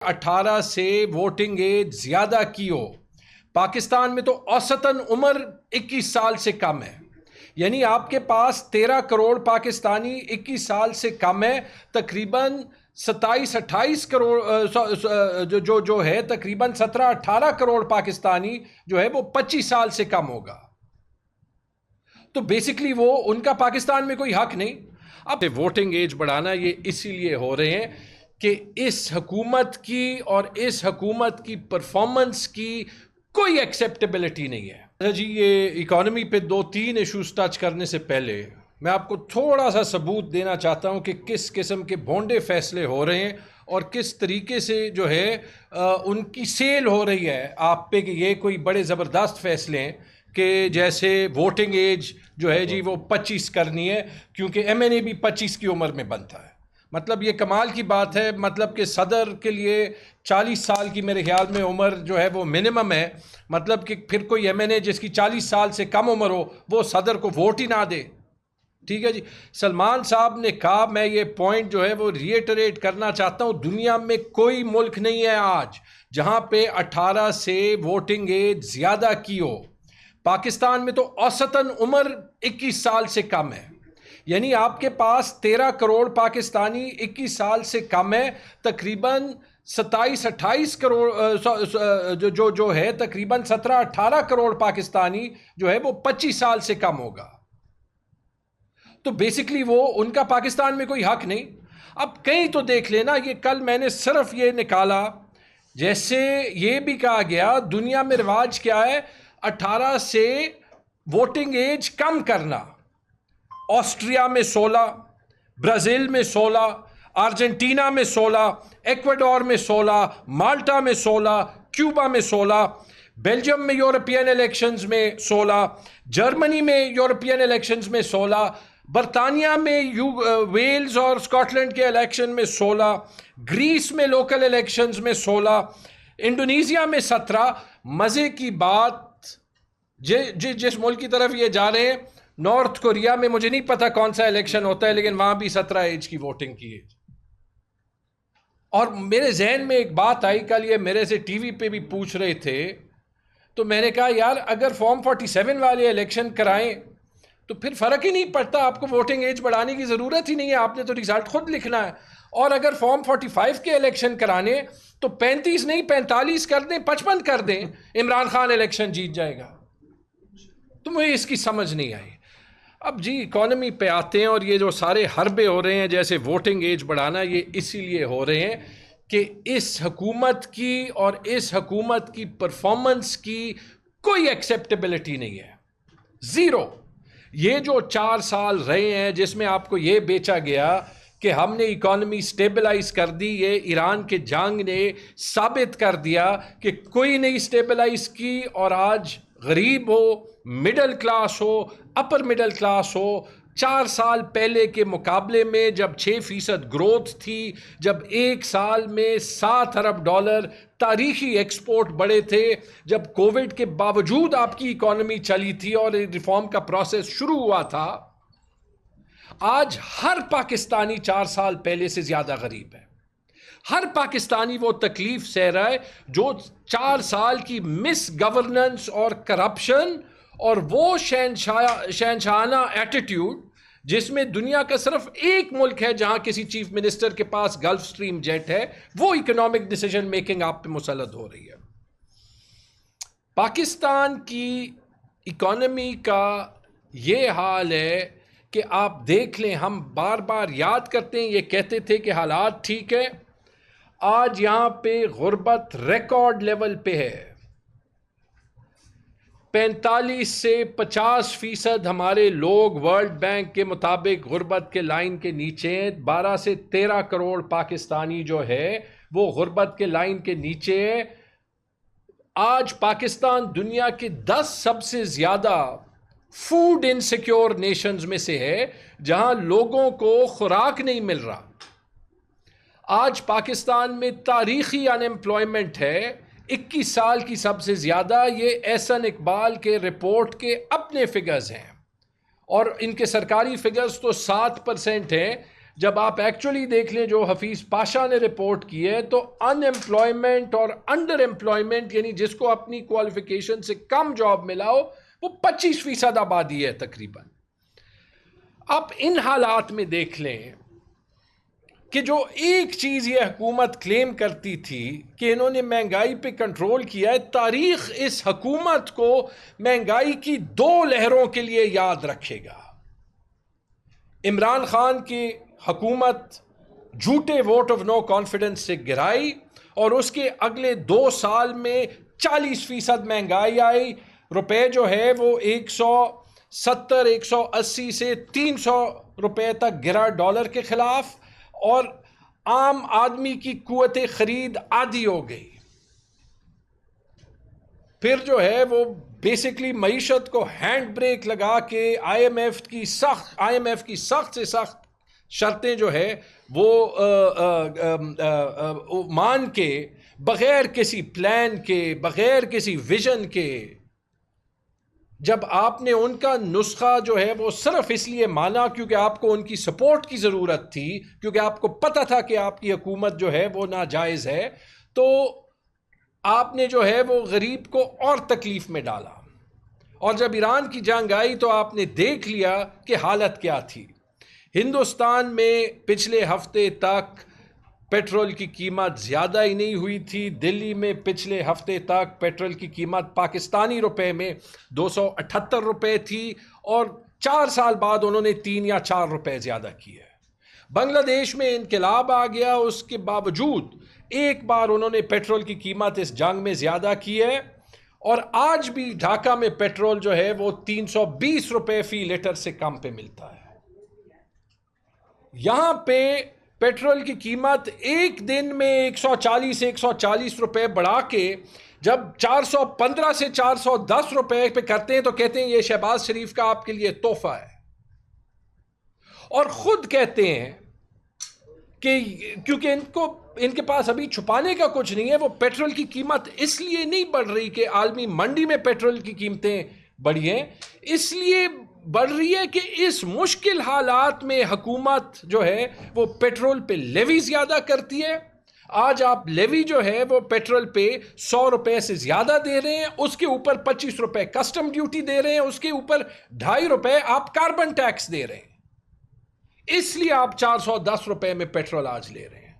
18 سے voting age زیادہ کی ہو. پاکستان میں تو اوسطاً عمر 21 سال سے کم ہے. یعنی آپ کے پاس 13 کروڑ پاکستانی 21 سال سے کم ہے. تقریباً 27-28 کروڑ جو ہے تقریباً 17-18 کروڑ پاکستانی جو ہے وہ 25 سال سے کم ہوگا. تو بیسکلی وہ ان کا پاکستان میں کوئی حق نہیں. اب ووٹنگ ایج بڑھانا یہ اسی لیے ہو رہے ہیں کہ اس حکومت کی اور اس حکومت کی پرفارمنس کی کوئی ایکسیپٹیبلٹی نہیں ہے. جی یہ اکانومی پہ 2-3 ایشوز ٹچ کرنے سے پہلے میں آپ کو تھوڑا سا ثبوت دینا چاہتا ہوں کہ کس قسم کے بھونڈے فیصلے ہو رہے ہیں اور کس طریقے سے جو ہے ان کی سیل ہو رہی ہے آپ پہ کہ یہ کوئی بڑے زبردست فیصلے ہیں کہ جیسے ووٹنگ ایج جو ہے جی وہ 25 کرنی ہے کیونکہ ایم این اے بھی 25 کی عمر میں بنتا ہے. مطلب یہ کمال کی بات ہے. مطلب کہ صدر کے لیے 40 سال کی میرے خیال میں عمر جو ہے وہ منیمم ہے. مطلب کہ پھر کوئی ایم این اے جس کی 40 سال سے کم عمر ہو وہ صدر کو ووٹ ہی نہ دے. ٹھیک ہے جی. سلمان صاحب نے کہا, میں یہ پوائنٹ جو ہے وہ ریٹریٹ کرنا چاہتا ہوں, دنیا میں کوئی ملک نہیں ہے آج جہاں پہ 18 سے ووٹنگ ایج زیادہ کی ہو. پاکستان میں تو اوسطاً عمر 21 سال سے کم ہے. یعنی آپ کے پاس 13 کروڑ پاکستانی 21 سال سے کم ہے. تقریباً 27-28 کروڑ جو ہے تقریباً 17-18 کروڑ پاکستانی جو ہے وہ 25 سال سے کم ہوگا. تو بیسکلی وہ ان کا پاکستان میں کوئی حق نہیں. اب کہیں تو دیکھ لینا, یہ کل میں نے صرف یہ نکالا, جیسے یہ بھی کہا گیا دنیا میں رواج کیا ہے 18 سے ووٹنگ ایج کم کرنا. آسٹریا میں 16, برازیل میں 16, ارجنٹینا میں 16, ایکواڈور میں 16, مالٹا میں 16, کیوبا میں 16, بیلجیم میں یورپین الیکشنز میں 16, جرمنی میں یورپین الیکشنز میں 16, برطانیہ میں ویلز اور اسکاٹ لینڈ کے الیکشن میں 16, گریس میں لوکل الیکشنز میں 16, انڈونیزیا میں 17. مزے کی بات جس ملک کی طرف یہ جا رہے ہیں, نارتھ کوریا میں مجھے نہیں پتا کون سا الیکشن ہوتا ہے لیکن وہاں بھی 17 ایج کی ووٹنگ کی ہے. اور میرے ذہن میں ایک بات آئی, کل یہ میرے سے ٹی وی پہ بھی پوچھ رہے تھے, تو میں نے کہا یار اگر فارم 47 والے الیکشن کرائیں تو پھر فرق ہی نہیں پڑتا, آپ کو ووٹنگ ایج بڑھانے کی ضرورت ہی نہیں ہے, آپ نے تو رزلٹ خود لکھنا ہے. اور اگر فارم 45 کے الیکشن کرانے تو 35 نہیں 45 کر دیں, 55 کر دیں, عمران خان الیکشن جیت جائے گا. تو مجھے اس کی سمجھ نہیں آئی. اب جی اکانومی پہ آتے ہیں, اور یہ جو سارے حربے ہو رہے ہیں جیسے ووٹنگ ایج بڑھانا, یہ اسی لیے ہو رہے ہیں کہ اس حکومت کی اور اس حکومت کی پرفارمنس کی کوئی ایکسیپٹیبلٹی نہیں ہے. زیرو. یہ جو 4 سال رہے ہیں جس میں آپ کو یہ بیچا گیا کہ ہم نے اکانومی سٹیبلائز کر دی, یہ ایران کے جنگ نے ثابت کر دیا کہ کوئی نہیں سٹیبلائز کی, اور آج غریب ہو, مڈل کلاس ہو, اپر مڈل کلاس ہو, 4 سال پہلے کے مقابلے میں جب 6% گروتھ تھی, جب ایک سال میں $7 ارب تاریخی ایکسپورٹ بڑھے تھے, جب کووڈ کے باوجود آپ کی اکانومی چلی تھی اور ریفارم کا پروسیس شروع ہوا تھا, آج ہر پاکستانی 4 سال پہلے سے زیادہ غریب ہے. ہر پاکستانی وہ تکلیف سہ رہا ہے جو 4 سال کی مس گورننس اور کرپشن اور وہ شہنشاہانہ ایٹیٹیوڈ جس میں دنیا کا صرف ایک ملک ہے جہاں کسی چیف منسٹر کے پاس گلف سٹریم جیٹ ہے, وہ اکنامک ڈیسیجن میکنگ آپ پہ مسلط ہو رہی ہے. پاکستان کی اکانومی کا یہ حال ہے کہ آپ دیکھ لیں, ہم بار بار یاد کرتے ہیں, یہ کہتے تھے کہ حالات ٹھیک ہے, آج یہاں پہ غربت ریکارڈ لیول پہ ہے. 45 سے 50% ہمارے لوگ ورلڈ بینک کے مطابق غربت کے لائن کے نیچے ہیں. 12 سے 13 کروڑ پاکستانی جو ہے وہ غربت کے لائن کے نیچے ہے. آج پاکستان دنیا کے 10 سب سے زیادہ فوڈ انسیکیور نیشنز میں سے ہے جہاں لوگوں کو خوراک نہیں مل رہا. آج پاکستان میں تاریخی ان ایمپلائمنٹ ہے, 21 سال کی سب سے زیادہ. یہ احسن اقبال کے رپورٹ کے اپنے فگرز ہیں, اور ان کے سرکاری فگرز تو 7% ہیں, جب آپ ایکچولی دیکھ لیں جو حفیظ پاشا نے رپورٹ کی ہے تو ان ایمپلائمنٹ اور انڈر ایمپلائمنٹ یعنی جس کو اپنی کوالیفیکیشن سے کم جاب ملا ہو وہ 25% آبادی ہے تقریباً. آپ ان حالات میں دیکھ لیں کہ جو ایک چیز یہ حکومت کلیم کرتی تھی کہ انہوں نے مہنگائی پہ کنٹرول کیا ہے، تاریخ اس حکومت کو مہنگائی کی 2 لہروں کے لیے یاد رکھے گا. عمران خان کی حکومت جھوٹے ووٹ آف نو کانفیڈنس سے گرائی اور اس کے اگلے 2 سال میں 40% مہنگائی آئی. روپے جو ہے وہ 170 180 سے 300 روپے تک گرا ڈالر کے خلاف، اور عام آدمی کی قوت خرید آدھی ہو گئی. پھر جو ہے وہ بیسکلی معیشت کو ہینڈ بریک لگا کے آئی ایم ایف کی سخت سے سخت شرطیں جو ہے وہ مان کے، بغیر کسی پلان کے، بغیر کسی ویژن کے، جب آپ نے ان کا نسخہ جو ہے وہ صرف اس لیے مانا کیونکہ آپ کو ان کی سپورٹ کی ضرورت تھی، کیونکہ آپ کو پتہ تھا کہ آپ کی حکومت جو ہے وہ ناجائز ہے، تو آپ نے جو ہے وہ غریب کو اور تکلیف میں ڈالا. اور جب ایران کی جنگ آئی تو آپ نے دیکھ لیا کہ حالت کیا تھی. ہندوستان میں پچھلے ہفتے تک پیٹرول کی قیمت زیادہ ہی نہیں ہوئی تھی. دلی میں پچھلے ہفتے تک پیٹرول کی قیمت پاکستانی روپے میں 278 روپے تھی، اور 4 سال بعد انہوں نے 3 یا 4 روپے زیادہ کی ہے. بنگلہ دیش میں انقلاب آ گیا، اس کے باوجود ایک بار انہوں نے پیٹرول کی قیمت اس جنگ میں زیادہ کی ہے، اور آج بھی ڈھاکہ میں پیٹرول جو ہے وہ 320 روپے فی لیٹر سے کم پہ ملتا ہے. یہاں پہ پیٹرول کی قیمت ایک دن میں 140 روپے بڑھا کے جب 415 سے 410 روپے پہ کرتے ہیں تو کہتے ہیں یہ شہباز شریف کا آپ کے لیے تحفہ ہے. اور خود کہتے ہیں کہ کیونکہ ان کے پاس ابھی چھپانے کا کچھ نہیں ہے، وہ پیٹرول کی قیمت اس لیے نہیں بڑھ رہی کہ عالمی منڈی میں پیٹرول کی قیمتیں بڑھی ہیں، اس لیے بڑھ رہی ہے کہ اس مشکل حالات میں حکومت جو ہے وہ پیٹرول پہ لیوی زیادہ کرتی ہے. آج آپ لیوی جو ہے وہ پیٹرول پہ 100 روپے سے زیادہ دے رہے ہیں، اس کے اوپر 25 روپے کسٹم ڈیوٹی دے رہے ہیں، اس کے اوپر 2.5 روپے آپ کاربن ٹیکس دے رہے ہیں. اس لیے آپ 410 روپے میں پیٹرول آج لے رہے ہیں،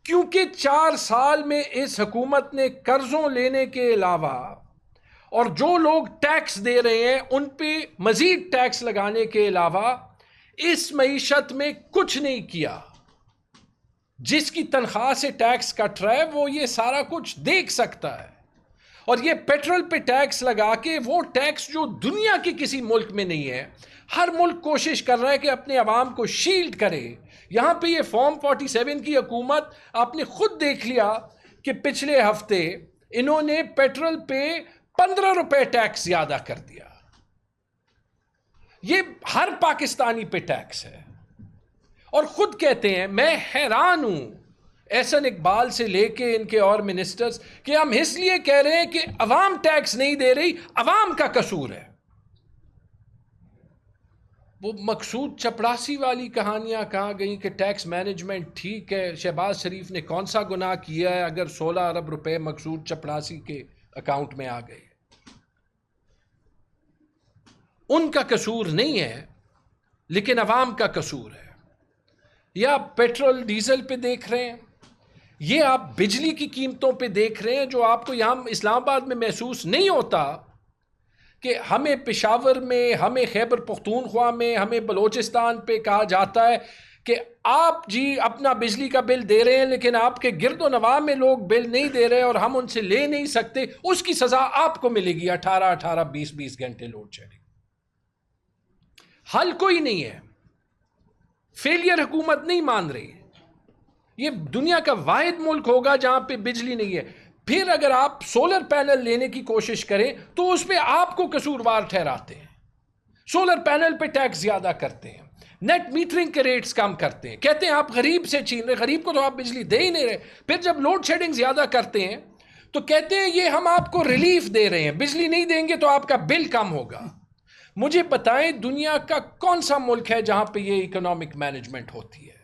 کیونکہ 4 سال میں اس حکومت نے قرضوں لینے کے علاوہ اور جو لوگ ٹیکس دے رہے ہیں ان پہ مزید ٹیکس لگانے کے علاوہ اس معیشت میں کچھ نہیں کیا. جس کی تنخواہ سے ٹیکس کٹ رہا ہے وہ یہ سارا کچھ دیکھ سکتا ہے، اور یہ پیٹرول پہ ٹیکس لگا کے، وہ ٹیکس جو دنیا کے کسی ملک میں نہیں ہے، ہر ملک کوشش کر رہا ہے کہ اپنے عوام کو شیلڈ کرے. یہاں پہ یہ فارم 47 کی حکومت، آپ نے خود دیکھ لیا کہ پچھلے ہفتے انہوں نے پیٹرول پہ 15 روپے ٹیکس زیادہ کر دیا. یہ ہر پاکستانی پہ ٹیکس ہے، اور خود کہتے ہیں، میں حیران ہوں احسن اقبال سے لے کے ان کے اور منسٹرز، کہ ہم اس لیے کہہ رہے ہیں کہ عوام ٹیکس نہیں دے رہی، عوام کا قصور ہے. وہ مقصود چپڑاسی والی کہانیاں کہاں گئیں کہ ٹیکس مینجمنٹ ٹھیک ہے. شہباز شریف نے کون سا گناہ کیا ہے اگر 16 ارب روپے مقصود چپڑاسی کے اکاؤنٹ میں آ گئے؟ ان کا قصور نہیں ہے، لیکن عوام کا قصور ہے. یہ آپ پیٹرول ڈیزل پہ دیکھ رہے ہیں، یہ آپ بجلی کی قیمتوں پہ دیکھ رہے ہیں، جو آپ کو یہاں اسلام آباد میں محسوس نہیں ہوتا کہ ہمیں پشاور میں، ہمیں خیبر پختونخوا میں، ہمیں بلوچستان پہ کہا جاتا ہے کہ آپ جی اپنا بجلی کا بل دے رہے ہیں لیکن آپ کے گرد و نواح میں لوگ بل نہیں دے رہے اور ہم ان سے لے نہیں سکتے، اس کی سزا آپ کو ملے گی 18 20 گھنٹے لوڈ شیڈنگ. حل کوئی نہیں ہے، فیلئر حکومت نہیں مان رہی. یہ دنیا کا واحد ملک ہوگا جہاں پہ بجلی نہیں ہے. پھر اگر آپ سولر پینل لینے کی کوشش کریں تو اس پہ آپ کو قصوروار ٹھہراتے ہیں، سولر پینل پہ ٹیکس زیادہ کرتے ہیں، نیٹ میٹرنگ کے ریٹس کم کرتے ہیں، کہتے ہیں آپ غریب سے چھین رہے، غریب کو تو آپ بجلی دے ہی نہیں رہے. پھر جب لوڈ شیڈنگ زیادہ کرتے ہیں تو کہتے ہیں یہ ہم آپ کو ریلیف دے رہے ہیں، بجلی نہیں دیں گے تو آپ کا بل کم ہوگا. مجھے بتائیں دنیا کا کون سا ملک ہے جہاں پہ یہ اکنامک مینجمنٹ ہوتی ہے؟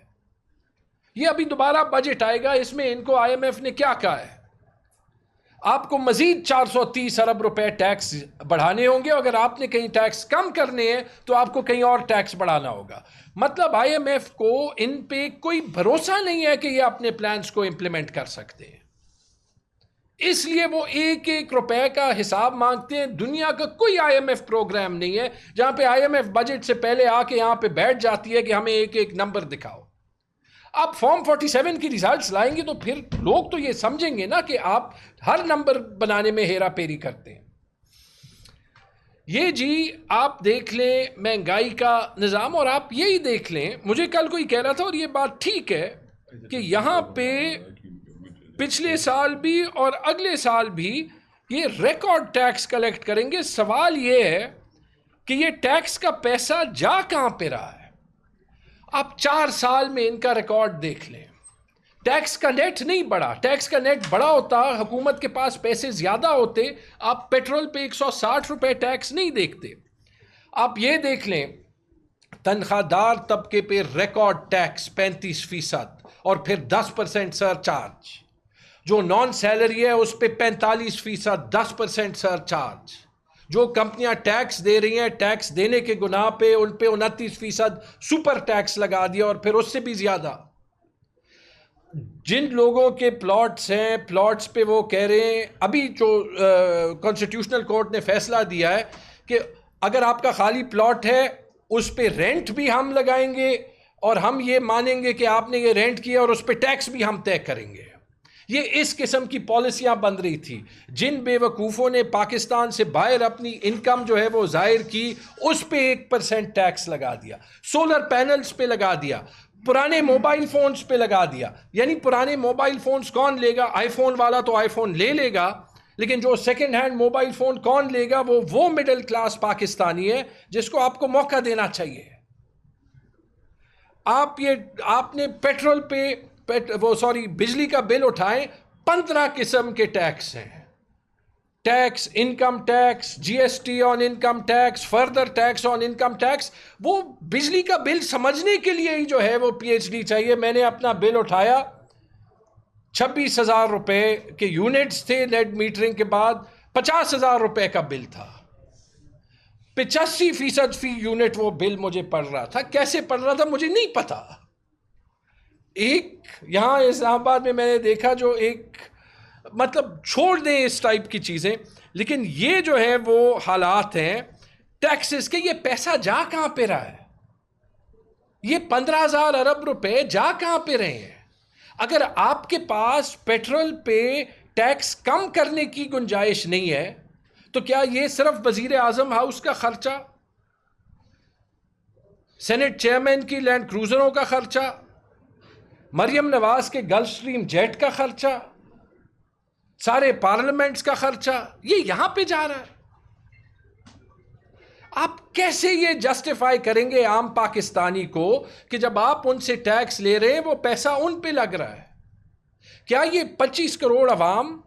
یہ ابھی دوبارہ بجٹ آئے گا، اس میں ان کو آئی ایم ایف نے کیا کہا ہے؟ آپ کو مزید 430 ارب روپے ٹیکس بڑھانے ہوں گے، اگر آپ نے کہیں ٹیکس کم کرنے ہیں تو آپ کو کہیں اور ٹیکس بڑھانا ہوگا۔ مطلب آئی ایم ایف کو ان پہ کوئی بھروسہ نہیں ہے کہ یہ اپنے پلانز کو امپلیمنٹ کر سکتے ہیں، اس لیے وہ ایک ایک روپے کا حساب مانگتے ہیں۔ دنیا کا کوئی آئی ایم ایف پروگرام نہیں ہے جہاں پہ آئی ایم ایف بجٹ سے پہلے آ کے یہاں پہ بیٹھ جاتی ہے کہ ہمیں ایک ایک نمبر دکھاؤ۔ آپ فارم 47 کی ریزلٹس لائیں گے تو پھر لوگ تو یہ سمجھیں گے نا کہ آپ ہر نمبر بنانے میں ہیرا پھیری کرتے ہیں۔ یہ جی آپ دیکھ لیں مہنگائی کا نظام، اور آپ یہی دیکھ لیں، مجھے کل کوئی کہہ رہا تھا اور یہ بات ٹھیک ہے کہ یہاں پہ پچھلے سال بھی اور اگلے سال بھی یہ ریکارڈ ٹیکس کلیکٹ کریں گے۔ سوال یہ ہے کہ یہ ٹیکس کا پیسہ جا کہاں پہ رہا ہے؟ آپ 4 سال میں ان کا ریکارڈ دیکھ لیں، ٹیکس کا نیٹ نہیں بڑھا۔ ٹیکس کا نیٹ بڑا ہوتا، حکومت کے پاس پیسے زیادہ ہوتے، آپ پیٹرول پہ 160 روپے ٹیکس نہیں دیکھتے۔ آپ یہ دیکھ لیں تنخواہ دار طبقے پہ ریکارڈ ٹیکس 35% اور پھر 10% سر چارج۔ جو نان سیلری ہے اس پہ 45%، 10% سر چارج۔ جو کمپنیاں ٹیکس دے رہی ہیں، ٹیکس دینے کے گناہ پہ ان پہ 29% سپر ٹیکس لگا دیا اور پھر اس سے بھی زیادہ۔ جن لوگوں کے پلاٹس ہیں، پلاٹس پہ وہ کہہ رہے ہیں، ابھی جو کانسٹیٹیوشنل کورٹ نے فیصلہ دیا ہے کہ اگر آپ کا خالی پلاٹ ہے اس پہ رینٹ بھی ہم لگائیں گے اور ہم یہ مانیں گے کہ آپ نے یہ رینٹ کیا اور اس پہ ٹیکس بھی ہم طے کریں گے۔ یہ اس قسم کی پالیسیاں بن رہی تھی۔ جن بے وقوفوں نے پاکستان سے باہر اپنی انکم جو ہے وہ ظاہر کی، اس پہ 1% ٹیکس لگا دیا، سولر پینلز پہ لگا دیا، پرانے موبائل فونز پہ لگا دیا۔ یعنی پرانے موبائل فونز کون لے گا؟ آئی فون والا تو آئی فون لے لے گا، لیکن جو سیکنڈ ہینڈ موبائل فون کون لے گا؟ وہ مڈل کلاس پاکستانی ہے جس کو آپ کو موقع دینا چاہیے۔ آپ نے پیٹرول پہ بجلی کا بل اٹھائیں، 15 قسم کے ٹیکس ہیں۔ Tax, income tax, G S T on income tax, further tax on income tax. وہ بجلی کا بل سمجھنے کے لیے ہی جو ہے وہ پی ایچ ڈی چاہیے۔ میں نے اپنا بل اٹھایا، 26,000 روپے کے یونٹس تھے، نیٹ میٹرنگ کے بعد 50,000 روپے کا بل تھا، 85% فی یونٹ وہ بل مجھے پڑ رہا تھا۔ کیسے پڑ رہا تھا مجھے نہیں پتا۔ ایک یہاں اسلام آباد میں نے دیکھا جو ایک مطلب چھوڑ دیں اس ٹائپ کی چیزیں، لیکن یہ جو ہے وہ حالات ہیں ٹیکسز کے۔ یہ پیسہ جا کہاں پہ رہا ہے؟ یہ 15,000 ارب روپے جا کہاں پہ رہے ہیں؟ اگر آپ کے پاس پیٹرول پہ ٹیکس کم کرنے کی گنجائش نہیں ہے تو کیا یہ صرف وزیر اعظم ہاؤس کا خرچہ، سینٹ چیئرمین کی لینڈ کروزروں کا خرچہ، مریم نواز کے گلف سٹریم جیٹ کا خرچہ، سارے پارلیمنٹس کا خرچہ، یہ یہاں پہ جا رہا ہے؟ آپ کیسے یہ جسٹیفائی کریں گے عام پاکستانی کو کہ جب آپ ان سے ٹیکس لے رہے ہیں وہ پیسہ ان پہ لگ رہا ہے؟ کیا یہ 25 کروڑ عوام